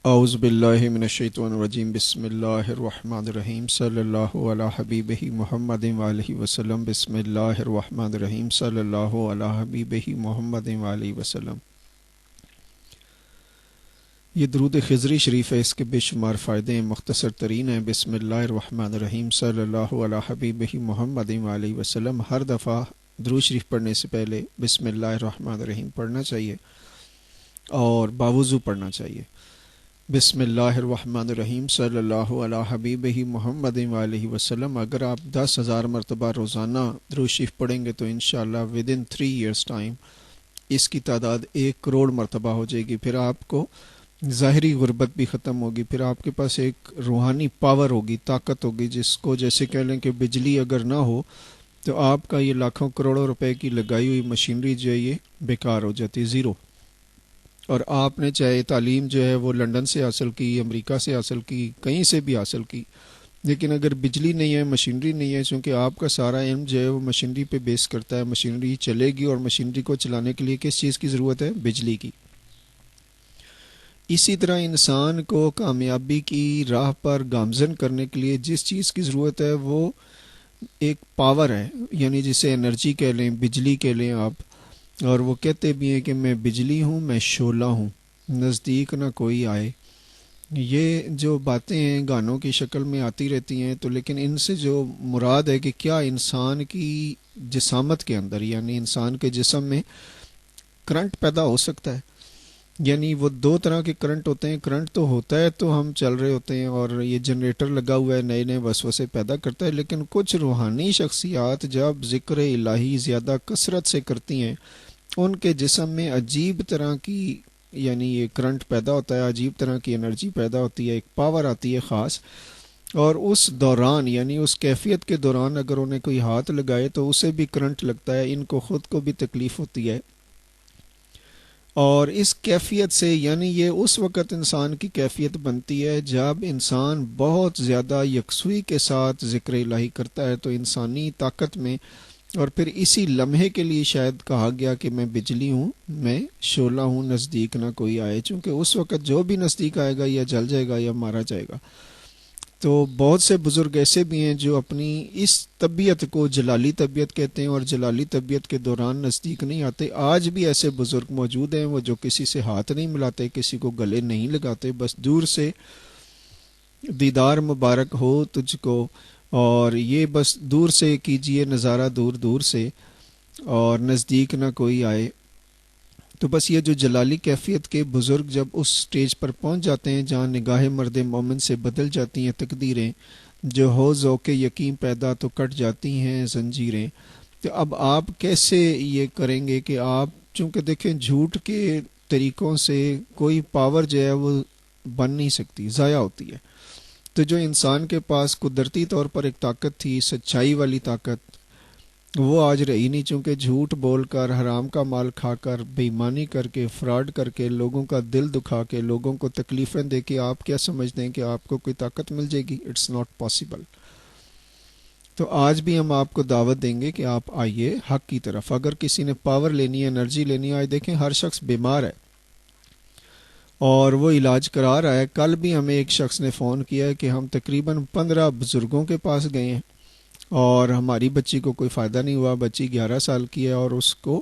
اعوذ باللہ من الشیطان الرجیم بسم اللہ الرحمن الرحیم صلی اللہ علی حبیبہ محمد وآلہ وسلم بسم اللہ الرحمن الرحیم صلی اللہ علی حبیبہ محمد وآلہ وسلم۔ یہ درود خضری شریف ہے، اس کے بے شمار فائدے ہیں، مختصر ترین ہیں۔ بسم اللہ الرحمن الرحیم صلی اللہ علی حبیبہ محمد وآلہ وسلم۔ ہر دفعہ درود شریف پڑھنے سے پہلے بسم اللہ الرحمن الرحیم پڑھنا چاہیے اور باوضو پڑھنا چاہیے۔ بسم اللہ الرحمن الرحیم صلی اللہ علی حبیبہ محمد وآلہ وسلم۔ اگر آپ 10,000 مرتبہ روزانہ درود شریف پڑھیں گے تو انشاءاللہ ودن 3 years ٹائم اس کی تعداد 1 کروڑ مرتبہ ہو جائے گی۔ پھر آپ کو ظاہری غربت بھی ختم ہوگی، پھر آپ کے پاس ایک روحانی پاور ہوگی، طاقت ہوگی، جس کو جیسے کہہ لیں کہ بجلی اگر نہ ہو تو آپ کا یہ لاکھوں کروڑوں روپے کی لگائی ہوئی مشینری جو ہے یہ بیکار ہو جاتی، زیرو۔ اور آپ نے چاہے تعلیم جو ہے وہ لندن سے حاصل کی، امریکہ سے حاصل کی، کہیں سے بھی حاصل کی، لیکن اگر بجلی نہیں ہے، مشینری نہیں ہے، چونکہ آپ کا سارا علم جو ہے وہ مشینری پہ بیس کرتا ہے، مشینری چلے گی اور مشینری کو چلانے کے لیے کس چیز کی ضرورت ہے؟ بجلی کی۔ اسی طرح انسان کو کامیابی کی راہ پر گامزن کرنے کے لیے جس چیز کی ضرورت ہے وہ ایک پاور ہے، یعنی جسے انرجی کہہ لیں، بجلی کہہ لیں آپ۔ اور وہ کہتے بھی ہیں کہ میں بجلی ہوں، میں شعلہ ہوں، نزدیک نہ کوئی آئے۔ یہ جو باتیں ہیں گانوں کی شکل میں آتی رہتی ہیں، تو لیکن ان سے جو مراد ہے کہ کیا انسان کی جسامت کے اندر، یعنی انسان کے جسم میں کرنٹ پیدا ہو سکتا ہے؟ یعنی وہ 2 طرح کے کرنٹ ہوتے ہیں۔ کرنٹ تو ہوتا ہے تو ہم چل رہے ہوتے ہیں اور یہ جنریٹر لگا ہوا ہے، نئے نئے وسوسے پیدا کرتا ہے، لیکن کچھ روحانی شخصیات جب ذکر الہی زیادہ کثرت سے کرتی ہیں، ان کے جسم میں عجیب طرح کی یعنی یہ کرنٹ پیدا ہوتا ہے، عجیب طرح کی انرجی پیدا ہوتی ہے، ایک پاور آتی ہے خاص، اور اس دوران یعنی اس کیفیت کے دوران اگر انہیں کوئی ہاتھ لگائے تو اسے بھی کرنٹ لگتا ہے، ان کو خود کو بھی تکلیف ہوتی ہے۔ اور اس کیفیت سے یعنی یہ اس وقت انسان کی کیفیت بنتی ہے جب انسان بہت زیادہ یکسوئی کے ساتھ ذکر الہی کرتا ہے، تو انسانی طاقت میں، اور پھر اسی لمحے کے لیے شاید کہا گیا کہ میں بجلی ہوں، میں شعلہ ہوں، نزدیک نہ کوئی آئے، چونکہ اس وقت جو بھی نزدیک آئے گا یا جل جائے گا یا مارا جائے گا۔ تو بہت سے بزرگ ایسے بھی ہیں جو اپنی اس طبیعت کو جلالی طبیعت کہتے ہیں اور جلالی طبیعت کے دوران نزدیک نہیں آتے۔ آج بھی ایسے بزرگ موجود ہیں وہ جو کسی سے ہاتھ نہیں ملاتے، کسی کو گلے نہیں لگاتے، بس دور سے دیدار مبارک ہو تجھ کو، اور یہ بس دور سے کیجئے نظارہ، دور دور سے، اور نزدیک نہ کوئی آئے۔ تو بس یہ جو جلالی کیفیت کے بزرگ جب اس سٹیج پر پہنچ جاتے ہیں جہاں نگاہ مرد مومن سے بدل جاتی ہیں تقدیریں، جو ہو ذوق یقین پیدا تو کٹ جاتی ہیں زنجیریں، تو اب آپ کیسے یہ کریں گے کہ آپ، چونکہ دیکھیں جھوٹ کے طریقوں سے کوئی پاور جو ہے وہ بن نہیں سکتی، ضائع ہوتی ہے۔ تو جو انسان کے پاس قدرتی طور پر ایک طاقت تھی، سچائی والی طاقت، وہ آج رہی نہیں، چونکہ جھوٹ بول کر، حرام کا مال کھا کر، بے ایمانی کر کے، فراڈ کر کے، لوگوں کا دل دکھا کے، لوگوں کو تکلیفیں دے کے آپ کیا سمجھتے ہیں کہ آپ کو کوئی طاقت مل جائے گی؟ It's not possible. تو آج بھی ہم آپ کو دعوت دیں گے کہ آپ آئیے حق کی طرف۔ اگر کسی نے پاور لینی ہے، انرجی لینی ہے، آج دیکھیں ہر شخص بیمار ہے اور وہ علاج کرا رہا ہے۔ کل بھی ہمیں ایک شخص نے فون کیا ہے کہ ہم تقریباً 15 بزرگوں کے پاس گئے ہیں اور ہماری بچی کو کوئی فائدہ نہیں ہوا۔ بچی 11 سال کی ہے اور اس کو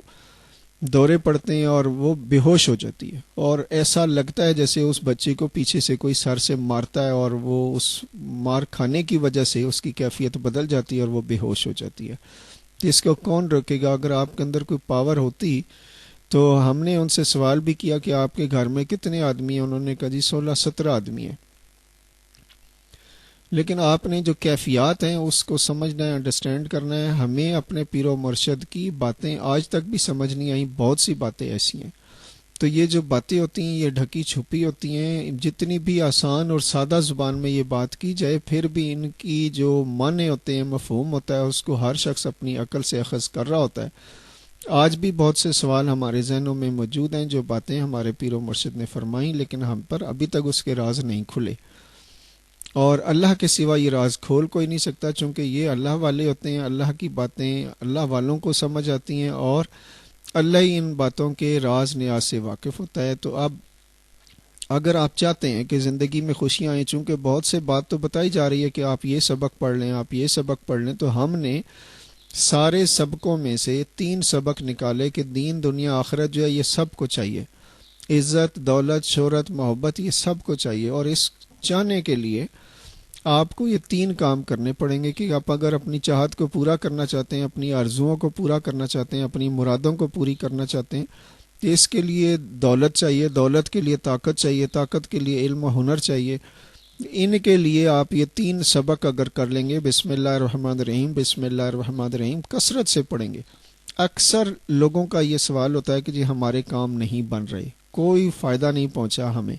دورے پڑتے ہیں اور وہ بے ہوش ہو جاتی ہے، اور ایسا لگتا ہے جیسے اس بچی کو پیچھے سے کوئی سر سے مارتا ہے، اور وہ اس مار کھانے کی وجہ سے اس کی کیفیت بدل جاتی ہے اور وہ بے ہوش ہو جاتی ہے۔ تو اس کو کون روکے گا؟ اگر آپ کے اندر کوئی پاور ہوتی تو ہم نے ان سے سوال بھی کیا کہ آپ کے گھر میں کتنے آدمی ہیں؟ انہوں نے کہا جی 16-17 آدمی ہیں۔ لیکن آپ نے جو کیفیات ہیں اس کو سمجھنا ہے، انڈرسٹینڈ کرنا ہے۔ ہمیں اپنے پیر و مرشد کی باتیں آج تک بھی سمجھ نہیں آئیں، بہت سی باتیں ایسی ہیں۔ تو یہ جو باتیں ہوتی ہیں یہ ڈھکی چھپی ہوتی ہیں، جتنی بھی آسان اور سادہ زبان میں یہ بات کی جائے پھر بھی ان کی جو معنی ہوتے ہیں، مفہوم ہوتا ہے، اس کو ہر شخص اپنی عقل سے اخذ کر رہا ہوتا ہے۔ آج بھی بہت سے سوال ہمارے ذہنوں میں موجود ہیں، جو باتیں ہمارے پیر و مرشد نے فرمائیں، لیکن ہم پر ابھی تک اس کے راز نہیں کھلے، اور اللہ کے سوا یہ راز کھول کوئی نہیں سکتا، چونکہ یہ اللہ والے ہوتے ہیں۔ اللہ کی باتیں اللہ والوں کو سمجھ آتی ہیں اور اللہ ہی ان باتوں کے راز نیاز سے واقف ہوتا ہے۔ تو اب اگر آپ چاہتے ہیں کہ زندگی میں خوشیاں آئیں، چونکہ بہت سے بات تو بتائی جا رہی ہے کہ آپ یہ سبق پڑھ لیں، آپ یہ سبق پڑھ لیں، تو ہم نے سارے سبقوں میں سے 3 سبق نکالے کہ دین دنیا آخرت جو ہے یہ سب کو چاہیے، عزت دولت شہرت محبت یہ سب کو چاہیے، اور اس چاہنے کے لیے آپ کو یہ 3 کام کرنے پڑیں گے کہ آپ اگر اپنی چاہت کو پورا کرنا چاہتے ہیں، اپنی آرزوؤں کو پورا کرنا چاہتے ہیں، اپنی مرادوں کو پوری کرنا چاہتے ہیں، تو اس کے لیے دولت چاہیے، دولت کے لیے طاقت چاہیے، طاقت کے لیے علم و ہنر چاہیے۔ ان کے لیے آپ یہ 3 سبق اگر کر لیں گے، بسم اللہ الرحمن الرحیم بسم اللہ الرحمن الرحیم کثرت سے پڑھیں گے۔ اکثر لوگوں کا یہ سوال ہوتا ہے کہ جی ہمارے کام نہیں بن رہے، کوئی فائدہ نہیں پہنچا ہمیں،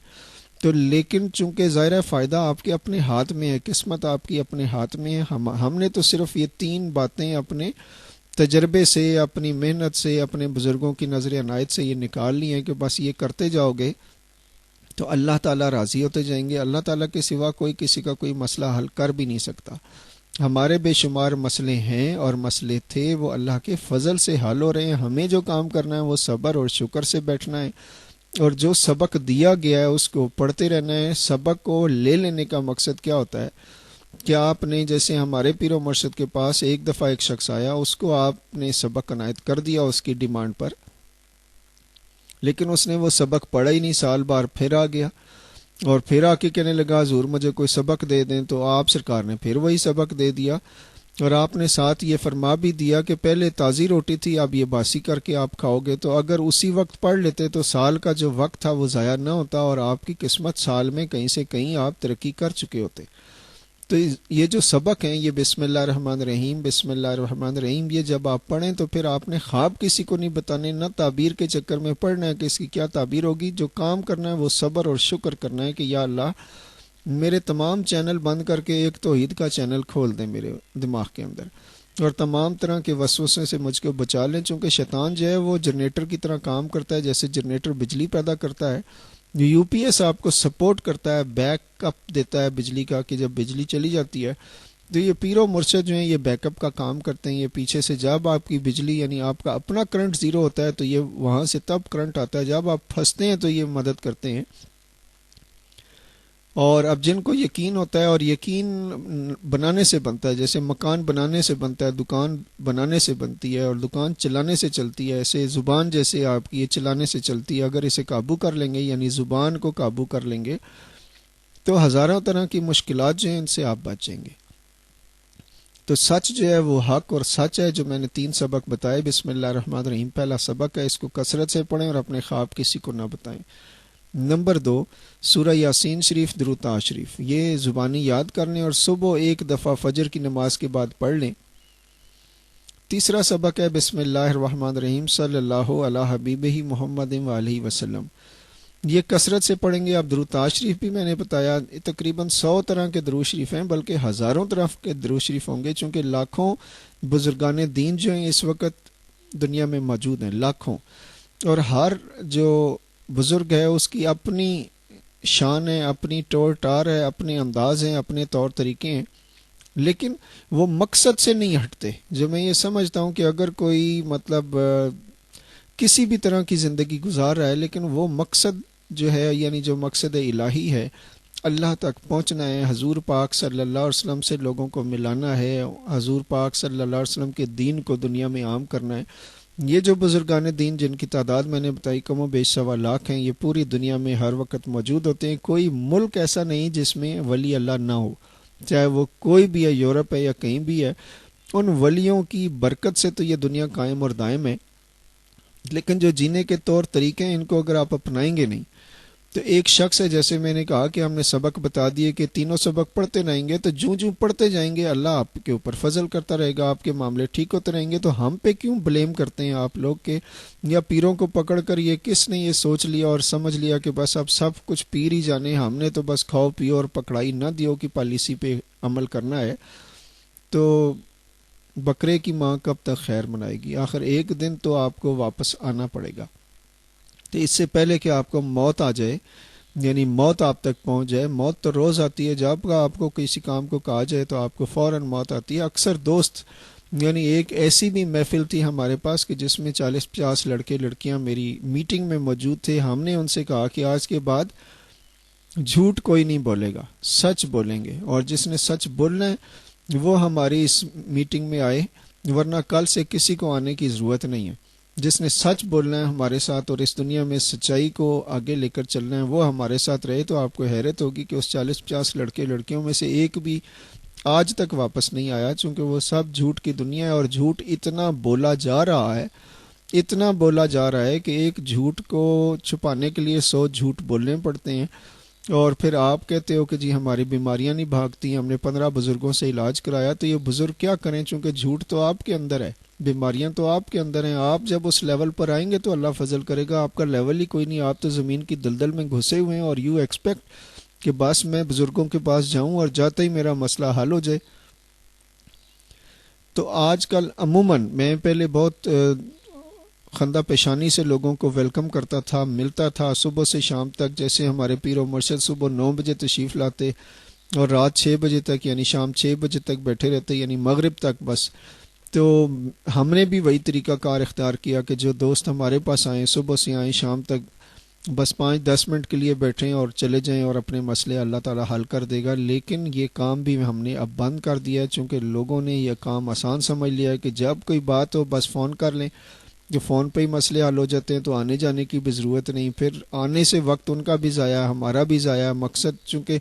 تو لیکن چونکہ ظاہر ہے فائدہ آپ کے اپنے ہاتھ میں ہے، قسمت آپ کی اپنے ہاتھ میں ہے۔ ہم نے تو صرف یہ 3 باتیں اپنے تجربے سے، اپنی محنت سے، اپنے بزرگوں کی نظر عنایت سے یہ نکال لی ہیں کہ بس یہ کرتے جاؤ گے تو اللہ تعالیٰ راضی ہوتے جائیں گے۔ اللہ تعالیٰ کے سوا کوئی کسی کا کوئی مسئلہ حل کر بھی نہیں سکتا۔ ہمارے بے شمار مسئلے ہیں اور مسئلے تھے، وہ اللہ کے فضل سے حل ہو رہے ہیں۔ ہمیں جو کام کرنا ہے وہ صبر اور شکر سے بیٹھنا ہے، اور جو سبق دیا گیا ہے اس کو پڑھتے رہنا ہے۔ سبق کو لے لینے کا مقصد کیا ہوتا ہے کہ آپ نے جیسے ہمارے پیر و مرشد کے پاس ایک دفعہ ایک شخص آیا، اس کو آپ نے سبق عنایت کر دیا اس کی ڈیمانڈ پر، لیکن اس نے وہ سبق پڑھا ہی نہیں، سال بعد پھر آ گیا اور پھر آ کے کہنے لگا حضور مجھے کوئی سبق دے دیں، تو آپ سرکار نے پھر وہی سبق دے دیا، اور آپ نے ساتھ یہ فرما بھی دیا کہ پہلے تازی روٹی تھی، اب یہ باسی کر کے آپ کھاؤ گے۔ تو اگر اسی وقت پڑھ لیتے تو سال کا جو وقت تھا وہ ضائع نہ ہوتا، اور آپ کی قسمت سال میں کہیں سے کہیں آپ ترقی کر چکے ہوتے۔ تو یہ جو سبق ہیں، یہ بسم اللہ الرحمن الرحیم بسم اللہ الرحمن الرحیم، یہ جب آپ پڑھیں تو پھر آپ نے خواب کسی کو نہیں بتانے، نہ تعبیر کے چکر میں پڑھنا ہے کہ اس کی کیا تعبیر ہوگی۔ جو کام کرنا ہے وہ صبر اور شکر کرنا ہے کہ یا اللہ میرے تمام چینل بند کر کے ایک توحید کا چینل کھول دیں میرے دماغ کے اندر، اور تمام طرح کے وسوسے سے مجھ کو بچا لیں، چونکہ شیطان جو ہے وہ جنریٹر کی طرح کام کرتا ہے، جیسے جنریٹر بجلی پیدا کرتا ہے، یو پی ایس آپ کو سپورٹ کرتا ہے، بیک اپ دیتا ہے بجلی کا، کہ جب بجلی چلی جاتی ہے تو یہ پیر و مرشد جو ہیں یہ بیک اپ کا کام کرتے ہیں۔ یہ پیچھے سے جب آپ کی بجلی یعنی آپ کا اپنا کرنٹ زیرو ہوتا ہے تو یہ وہاں سے تب کرنٹ آتا ہے، جب آپ پھنستے ہیں تو یہ مدد کرتے ہیں۔ اور اب جن کو یقین ہوتا ہے، اور یقین بنانے سے بنتا ہے، جیسے مکان بنانے سے بنتا ہے، دکان بنانے سے بنتی ہے، اور دکان چلانے سے چلتی ہے، ایسے زبان جیسے آپ کی یہ چلانے سے چلتی ہے۔ اگر اسے قابو کر لیں گے، یعنی زبان کو قابو کر لیں گے، تو ہزاروں طرح کی مشکلات جو ہیں ان سے آپ بچیں گے۔ تو سچ جو ہے وہ حق اور سچ ہے، جو میں نے 3 سبق بتائے۔ بسم اللہ الرحمن الرحیم پہلا سبق ہے، اس کو کثرت سے پڑھیں اور اپنے خواب کسی کو نہ بتائیں۔ نمبر 2، سورہ یاسین شریف درود شریف، یہ زبانی یاد کر لیں اور صبح ایک دفعہ فجر کی نماز کے بعد پڑھ لیں۔ تیسرا سبق ہے بسم اللہ الرحمن الرحیم صلی اللہ علی حبیبہ محمد وآلہ وسلم، یہ کثرت سے پڑھیں گے۔ اب درود شریف بھی میں نے بتایا تقریباً 100 طرح کے درود شریف ہیں، بلکہ ہزاروں طرح کے درود شریف ہوں گے، چونکہ لاکھوں بزرگان دین جو ہیں اس وقت دنیا میں موجود ہیں، لاکھوں، اور ہر جو بزرگ ہے اس کی اپنی شان ہے، اپنی ٹور ٹار ہے، اپنے انداز ہیں، اپنے طور طریقے ہیں، لیکن وہ مقصد سے نہیں ہٹتے۔ جو میں یہ سمجھتا ہوں کہ اگر کوئی مطلب کسی بھی طرح کی زندگی گزار رہا ہے، لیکن وہ مقصد جو ہے یعنی جو مقصد الہی ہے، اللہ تک پہنچنا ہے، حضور پاک صلی اللہ علیہ وسلم سے لوگوں کو ملانا ہے، حضور پاک صلی اللہ علیہ وسلم کے دین کو دنیا میں عام کرنا ہے، یہ جو بزرگان دین جن کی تعداد میں نے بتائی کم و بیش 1.25 لاکھ ہیں، یہ پوری دنیا میں ہر وقت موجود ہوتے ہیں۔ کوئی ملک ایسا نہیں جس میں ولی اللہ نہ ہو، چاہے وہ کوئی بھی ہے، یورپ ہے یا کہیں بھی ہے، ان ولیوں کی برکت سے تو یہ دنیا قائم اور دائم ہے۔ لیکن جو جینے کے طور طریقے ہیں ان کو اگر آپ اپنائیں گے نہیں، تو ایک شخص ہے، جیسے میں نے کہا کہ ہم نے سبق بتا دیے کہ 3 سبق پڑھتے رہیں گے، تو جوں پڑھتے جائیں گے اللہ آپ کے اوپر فضل کرتا رہے گا، آپ کے معاملے ٹھیک ہوتے رہیں گے۔ تو ہم پہ کیوں بلیم کرتے ہیں آپ لوگ کہ یا پیروں کو پکڑ کر یہ کس نے یہ سوچ لیا اور سمجھ لیا کہ بس اب سب کچھ پیر ہی جانے، ہم نے تو بس کھاؤ پیو اور پکڑائی نہ دیو کی پالیسی پہ عمل کرنا ہے، تو بکرے کی ماں کب تک خیر منائے گی؟ آخر ایک دن تو آپ کو واپس آنا پڑے گا۔ تو اس سے پہلے کہ آپ کو موت آ جائے، یعنی موت آپ تک پہنچ جائے، موت تو روز آتی ہے، جب آپ کو کسی کام کو کہا جائے تو آپ کو فوراً موت آتی ہے۔ اکثر دوست، یعنی ایک ایسی بھی محفل تھی ہمارے پاس کہ جس میں 40-50 لڑکے لڑکیاں میری میٹنگ میں موجود تھے، ہم نے ان سے کہا کہ آج کے بعد جھوٹ کوئی نہیں بولے گا، سچ بولیں گے، اور جس نے سچ بولنا ہے وہ ہماری اس میٹنگ میں آئے، ورنہ کل سے کسی کو آنے کی ضرورت نہیں ہے۔ جس نے سچ بولنا ہے ہمارے ساتھ اور اس دنیا میں سچائی کو آگے لے کر چلنا ہے وہ ہمارے ساتھ رہے۔ تو آپ کو حیرت ہوگی کہ اس 40-50 لڑکے لڑکیوں میں سے ایک بھی آج تک واپس نہیں آیا، چونکہ وہ سب جھوٹ کی دنیا ہے، اور جھوٹ اتنا بولا جا رہا ہے، اتنا بولا جا رہا ہے کہ ایک جھوٹ کو چھپانے کے لیے 100 جھوٹ بولنے پڑتے ہیں۔ اور پھر آپ کہتے ہو کہ جی ہماری بیماریاں نہیں بھاگتی، ہم نے 15 بزرگوں سے علاج کرایا، تو یہ بزرگ کیا کریں، چونکہ جھوٹ تو آپ کے اندر ہے، بیماریاں تو آپ کے اندر ہیں۔ آپ جب اس لیول پر آئیں گے تو اللہ فضل کرے گا، آپ کا لیول ہی کوئی نہیں، آپ تو زمین کی دلدل میں گھسے ہوئے ہیں، اور یو ایکسپیکٹ کہ بس میں بزرگوں کے پاس جاؤں اور جاتے ہی میرا مسئلہ حل ہو جائے۔ تو آج کل عموماً میں پہلے بہت خندہ پیشانی سے لوگوں کو ویلکم کرتا تھا، ملتا تھا صبح سے شام تک، جیسے ہمارے پیر و مرشد صبح 9 بجے تشریف لاتے اور رات 6 بجے تک، یعنی شام 6 بجے تک بیٹھے رہتے، یعنی مغرب تک بس۔ تو ہم نے بھی وہی طریقہ کار اختیار کیا کہ جو دوست ہمارے پاس آئیں، صبح سے آئیں شام تک بس 5-10 منٹ کے لیے بیٹھیں اور چلے جائیں، اور اپنے مسئلے اللہ تعالیٰ حل کر دے گا۔ لیکن یہ کام بھی ہم نے اب بند کر دیا ہے، چونکہ لوگوں نے یہ کام آسان سمجھ لیا ہے کہ جب کوئی بات ہو بس فون کر لیں، جو فون پہ ہی مسئلے حل ہو جاتے ہیں، تو آنے جانے کی بھی ضرورت نہیں، پھر آنے سے وقت ان کا بھی ضائع، ہمارا بھی ضائع۔ مقصد چونکہ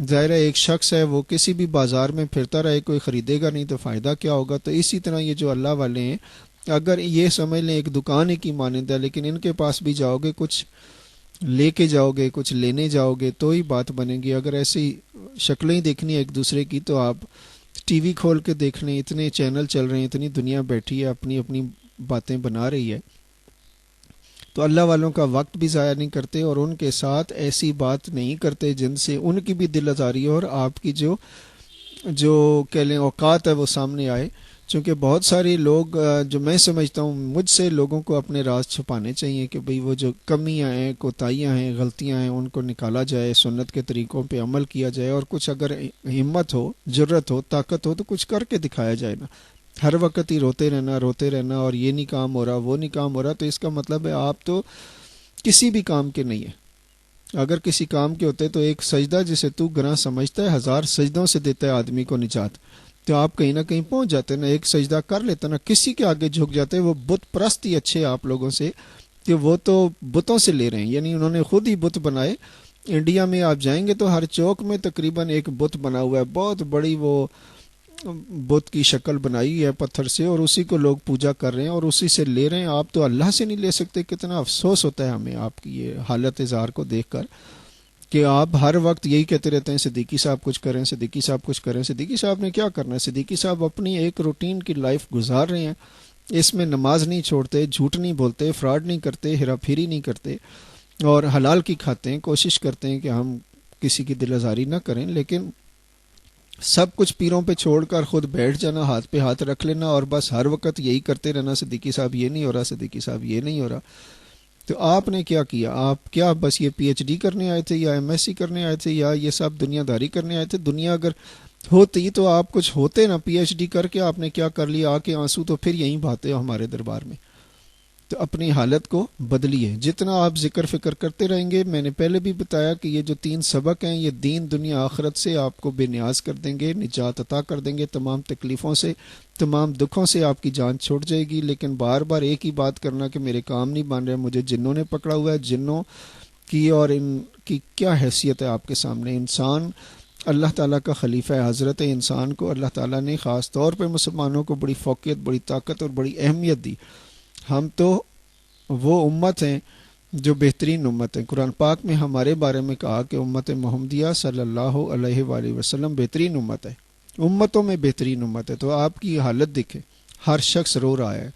ظاہر ہے ایک شخص ہے، وہ کسی بھی بازار میں پھرتا رہے، کوئی خریدے گا نہیں تو فائدہ کیا ہوگا۔ تو اسی طرح یہ جو اللہ والے ہیں، اگر یہ سمجھ لیں ایک دکان ہی کی مانند ہے، لیکن ان کے پاس بھی جاؤ گے کچھ لے کے جاؤ گے، کچھ لینے جاؤ گے تو ہی بات بنے گی۔ اگر ایسی شکلیں ہی دیکھنی ہے ایک دوسرے کی تو آپ ٹی وی کھول کے دیکھ لیں، اتنے چینل چل رہے ہیں، اتنی دنیا بیٹھی ہے اپنی اپنی باتیں بنا رہی ہے۔ تو اللہ والوں کا وقت بھی ضائع نہیں کرتے، اور ان کے ساتھ ایسی بات نہیں کرتے جن سے ان کی بھی دل آزاری ہو اور آپ کی جو کہہ لیں اوقات ہے وہ سامنے آئے۔ چونکہ بہت سارے لوگ جو میں سمجھتا ہوں مجھ سے لوگوں کو اپنے راز چھپانے چاہیے کہ بھئی وہ جو کمیاں ہیں، کوتاہیاں ہیں، غلطیاں ہیں، ان کو نکالا جائے، سنت کے طریقوں پہ عمل کیا جائے، اور کچھ اگر ہمت ہو، جرت ہو، طاقت ہو تو کچھ کر کے دکھایا جائے نا۔ ہر وقت ہی روتے رہنا اور یہ نہیں کام ہو رہا، وہ نہیں کام ہو رہا، تو اس کا مطلب ہے آپ تو کسی بھی کام کے نہیں ہیں۔ اگر کسی کام کے ہوتے تو ایک سجدہ جسے تو گناہ سمجھتا ہے 1000 سجدوں سے دیتا ہے آدمی کو نجات، تو آپ کہیں نہ کہیں پہنچ جاتے نا، ایک سجدہ کر لیتے نا، کسی کے آگے جھک جاتے۔ وہ بت پرست ہی اچھے آپ لوگوں سے کہ وہ تو بتوں سے لے رہے ہیں، یعنی انہوں نے خود ہی بت بنائے۔ انڈیا میں آپ جائیں گے تو ہر چوک میں تقریباً ایک بت بنا ہوا ہے، بہت بڑی وہ بت کی شکل بنائی ہے پتھر سے، اور اسی کو لوگ پوجا کر رہے ہیں اور اسی سے لے رہے ہیں۔ آپ تو اللہ سے نہیں لے سکتے۔ کتنا افسوس ہوتا ہے ہمیں آپ کی یہ حالت اظہار کو دیکھ کر کہ آپ ہر وقت یہی کہتے رہتے ہیں صدیقی صاحب کچھ کریں، صدیقی صاحب کچھ کریں۔ صدیقی صاحب نے کیا کرنا ہے؟ صدیقی صاحب اپنی ایک روٹین کی لائف گزار رہے ہیں، اس میں نماز نہیں چھوڑتے، جھوٹ نہیں بولتے، فراڈ نہیں کرتے، ہیرا پھیری نہیں کرتے، اور حلال کی کھاتے ہیں، کوشش کرتے ہیں کہ ہم کسی کی دل آزاری نہ کریں۔ لیکن سب کچھ پیروں پہ چھوڑ کر خود بیٹھ جانا، ہاتھ پہ ہاتھ رکھ لینا، اور بس ہر وقت یہی کرتے رہنا، صدیقی صاحب یہ نہیں ہو رہا، صدیقی صاحب یہ نہیں ہو رہا۔ تو آپ نے کیا کیا؟ آپ کیا بس یہ پی ایچ ڈی کرنے آئے تھے، یا ایم ایس سی کرنے آئے تھے، یا یہ سب دنیا داری کرنے آئے تھے؟ دنیا اگر ہوتی تو آپ کچھ ہوتے نا، پی ایچ ڈی کر کے آپ نے کیا کر لیا؟ آ کے آنسو تو پھر یہیں بہاتے ہو ہمارے دربار میں۔ تو اپنی حالت کو بدلیے، جتنا آپ ذکر فکر کرتے رہیں گے۔ میں نے پہلے بھی بتایا کہ یہ جو 3 سبق ہیں یہ دین دنیا آخرت سے آپ کو بے نیاز کر دیں گے، نجات عطا کر دیں گے، تمام تکلیفوں سے، تمام دکھوں سے آپ کی جان چھوٹ جائے گی۔ لیکن بار بار ایک ہی بات کرنا کہ میرے کام نہیں بن رہے، مجھے جنوں نے پکڑا ہوا ہے، جنوں کی اور ان کی کیا حیثیت ہے آپ کے سامنے؟ انسان اللہ تعالیٰ کا خلیفہ ہے، حضرت انسان کو اللہ تعالیٰ نے خاص طور پہ مسلمانوں کو بڑی فوقیت، بڑی طاقت اور بڑی اہمیت دی۔ ہم تو وہ امت ہیں جو بہترین امت ہیں۔ قرآن پاک میں ہمارے بارے میں کہا کہ امت محمدیہ صلی اللہ علیہ وآلہ وسلم بہترین امت ہے، امتوں میں بہترین امت ہے۔ تو آپ کی حالت دیکھیں، ہر شخص رو رہا ہے،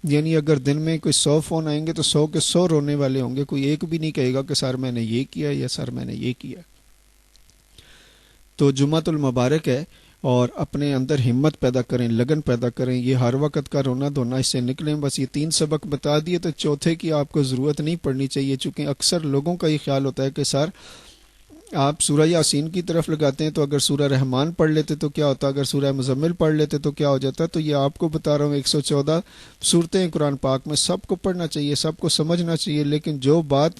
یعنی اگر دن میں کوئی 100 فون آئیں گے تو 100 کے 100 رونے والے ہوں گے، کوئی ایک بھی نہیں کہے گا کہ سر میں نے یہ کیا یا سر میں نے یہ کیا۔ تو جمعۃ المبارک ہے، اور اپنے اندر ہمت پیدا کریں، لگن پیدا کریں، یہ ہر وقت کا رونا دھونا اس سے نکلیں۔ بس یہ 3 سبق بتا دیے تو چوتھے کی آپ کو ضرورت نہیں پڑنی چاہیے، چونکہ اکثر لوگوں کا یہ خیال ہوتا ہے کہ سر آپ سورہ یاسین کی طرف لگاتے ہیں، تو اگر سورہ رحمان پڑھ لیتے تو کیا ہوتا، اگر سورہ مزمل پڑھ لیتے تو کیا ہو جاتا۔ تو یہ آپ کو بتا رہا ہوں 114 صورتیں قرآن پاک میں، سب کو پڑھنا چاہیے، سب کو سمجھنا چاہیے، لیکن جو بات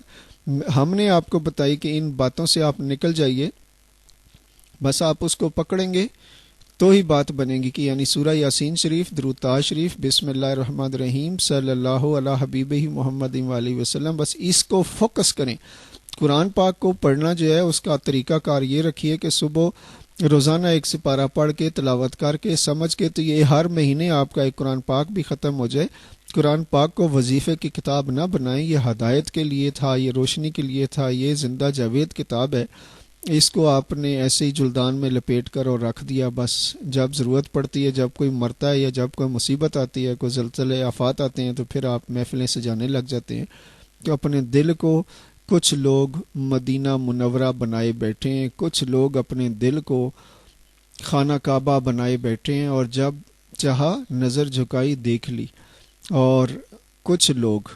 ہم نے آپ کو بتائی کہ ان باتوں سے آپ نکل جائیے، بس آپ اس کو پکڑیں گے تو ہی بات بنے گی کہ یعنی سورہ یاسین شریف، درود تاج شریف، بسم اللہ الرحمن الرحیم، صلی اللہ علی حبیبہ محمد علیہ وسلم، بس اس کو فوکس کریں۔ قرآن پاک کو پڑھنا جو ہے اس کا طریقہ کار یہ رکھیے کہ صبح روزانہ ایک سپارہ پڑھ کے تلاوت کر کے سمجھ کے، تو یہ ہر مہینے آپ کا ایک قرآن پاک بھی ختم ہو جائے۔ قرآن پاک کو وظیفے کی کتاب نہ بنائیں، یہ ہدایت کے لیے تھا، یہ روشنی کے لیے تھا، یہ زندہ جاوید کتاب ہے۔ اس کو آپ نے ایسے ہی جلدان میں لپیٹ کر اور رکھ دیا، بس جب ضرورت پڑتی ہے، جب کوئی مرتا ہے یا جب کوئی مصیبت آتی ہے، کوئی زلزلے آفات آتے ہیں، تو پھر آپ محفلیں سجانے لگ جاتے ہیں۔ تو اپنے دل کو، کچھ لوگ مدینہ منورہ بنائے بیٹھے ہیں، کچھ لوگ اپنے دل کو خانہ کعبہ بنائے بیٹھے ہیں، اور جب چاہا نظر جھکائی دیکھ لی، اور کچھ لوگ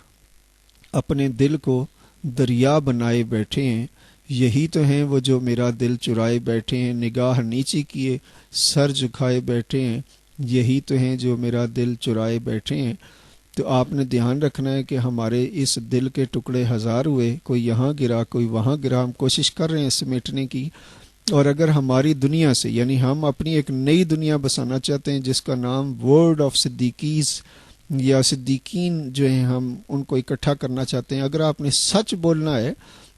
اپنے دل کو دریا بنائے بیٹھے ہیں۔ یہی تو ہیں وہ جو میرا دل چرائے بیٹھے ہیں، نگاہ نیچی کیے سر جھکائے بیٹھے ہیں، یہی تو ہیں جو میرا دل چرائے بیٹھے ہیں۔ تو آپ نے دھیان رکھنا ہے کہ ہمارے اس دل کے ٹکڑے ہزار ہوئے، کوئی یہاں گرا کوئی وہاں گرا، ہم کوشش کر رہے ہیں سمیٹنے کی۔ اور اگر ہماری دنیا سے، یعنی ہم اپنی ایک نئی دنیا بسانا چاہتے ہیں جس کا نام ورلڈ آف صدیقیز یا صدیقین جو ہیں، ہم ان کو اکٹھا کرنا چاہتے ہیں، اگر آپ نے سچ بولنا ہے،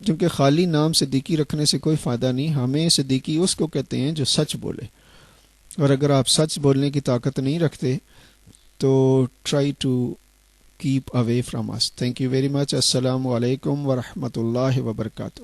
کیونکہ خالی نام صدیقی رکھنے سے کوئی فائدہ نہیں، ہمیں صدیقی اس کو کہتے ہیں جو سچ بولے، اور اگر آپ سچ بولنے کی طاقت نہیں رکھتے تو try to keep away from اس۔ Thank you very much. السلام علیکم ورحمۃ اللہ وبرکاتہ۔